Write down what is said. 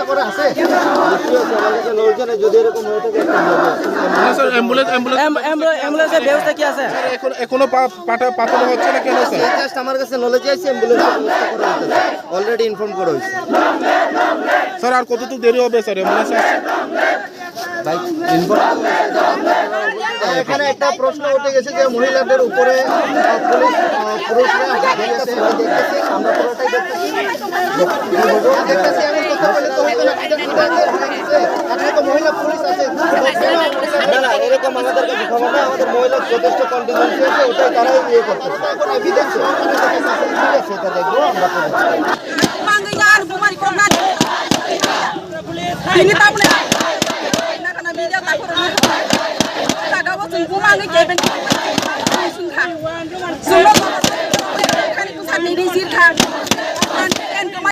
করে আছে যদি এরকম হয়ে থাকে স্যার অ্যাম্বুলেন্সের ব্যবস্থা কি আছে? এখনো পাঠানো হচ্ছে না কেন স্যার? জাস্ট আমার কাছে নলেজ আছে অ্যাম্বুলেন্সের ব্যবস্থা করা হচ্ছে অলরেডি ইনফর্ম করা হয়েছে স্যার আর কতটুকু দেরি হবে স্যার অ্যাম্বুলেন্স আসছে? ভাই এখানে একটা প্রশ্ন উঠে গেছে যে মহিলাদের উপরে পুরুষরা দেখতেছে আমরা পুরোটাই দেখতেছি আমি কথা বলে তো হয়তো এখানে তো মহিলা পুলিশ আছে না এরকম আমাদের কাছে খবর না আমাদের মহিলা যথেষ্ট কন্টিনজেন্সি আছে ওটাই তারাই ইয়ে করতেছে এখন এভিডেন্স সেটা দেখবো আমরা Sungguh,